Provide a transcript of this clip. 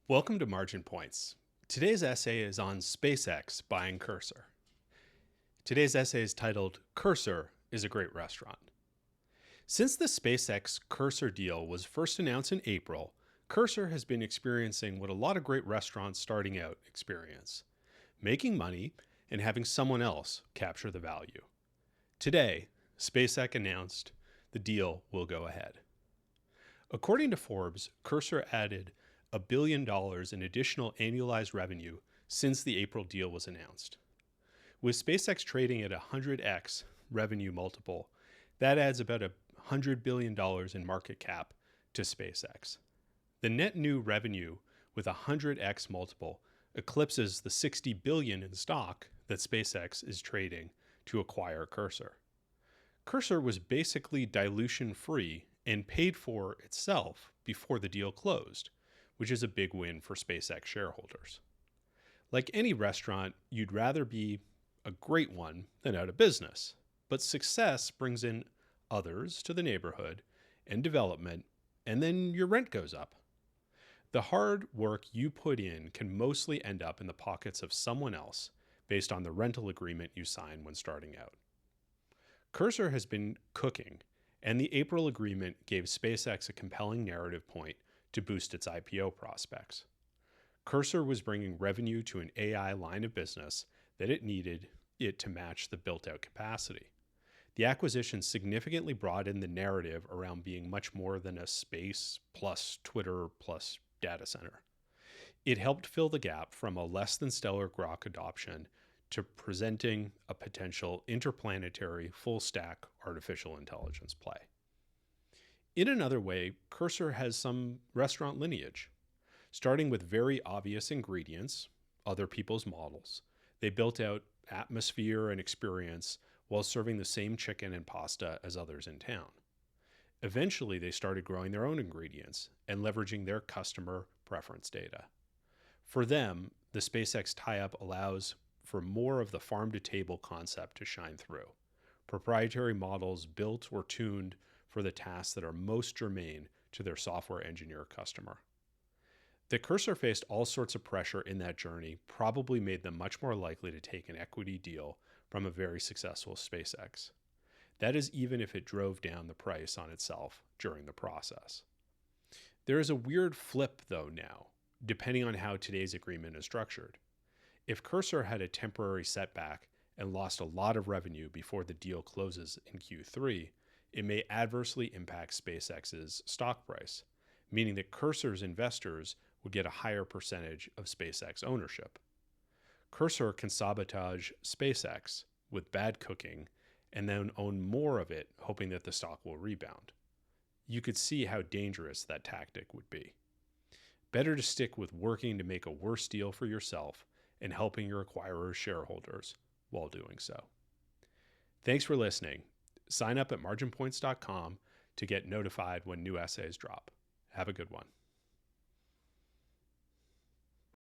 Welcome to Margin Points. Today's essay is on SpaceX buying Cursor. Today's essay is titled, Cursor is a Great Restaurant. Since the SpaceX Cursor deal was first announced in April, Cursor has been experiencing what a lot of great restaurants starting out experience: making money and having someone else capture the value. Today, SpaceX announced the deal will go ahead. According to Forbes, Cursor added $1 billion in additional annualized revenue since the April deal was announced. With SpaceX trading at a 100x revenue multiple, that adds about $100 billion in market cap to SpaceX. The net new revenue with a 100x multiple eclipses the $60 billion in stock that SpaceX is trading to acquire Cursor. Cursor was basically dilution-free and paid for itself before the deal closed, which is a big win for SpaceX shareholders. Like any restaurant, you'd rather be a great one than out of business, but success brings in others to the neighborhood and development, and then your rent goes up. The hard work you put in can mostly end up in the pockets of someone else based on the rental agreement you sign when starting out. Cursor has been cooking, and the April agreement gave SpaceX a compelling narrative point to boost its IPO prospects. Cursor was bringing revenue to an AI line of business that it needed it to match the built-out capacity. The acquisition significantly broadened the narrative around being much more than a space plus Twitter plus data center. It helped fill the gap from a less than stellar Grok adoption to presenting a potential interplanetary full-stack artificial intelligence play. In another way, Cursor has some restaurant lineage. Starting with very obvious ingredients, other people's models, they built out atmosphere and experience while serving the same chicken and pasta as others in town. Eventually, they started growing their own ingredients and leveraging their customer preference data. For them, the SpaceX tie-up allows for more of the farm-to-table concept to shine through. Proprietary models built or tuned for the tasks that are most germane to their software engineer customer. That Cursor faced all sorts of pressure in that journey probably made them much more likely to take an equity deal from a very successful SpaceX. That is even if it drove down the price on itself during the process. There is a weird flip, though, now, depending on how today's agreement is structured. If Cursor had a temporary setback and lost a lot of revenue before the deal closes in Q3, it may adversely impact SpaceX's stock price, meaning that Cursor's investors would get a higher percentage of SpaceX ownership. Cursor can sabotage SpaceX with bad cooking and then own more of it, hoping that the stock will rebound. You could see how dangerous that tactic would be. Better to stick with working to make a worse deal for yourself and helping your acquirer's shareholders while doing so. Thanks for listening. Sign up at marginpoints.com to get notified when new essays drop. Have a good one.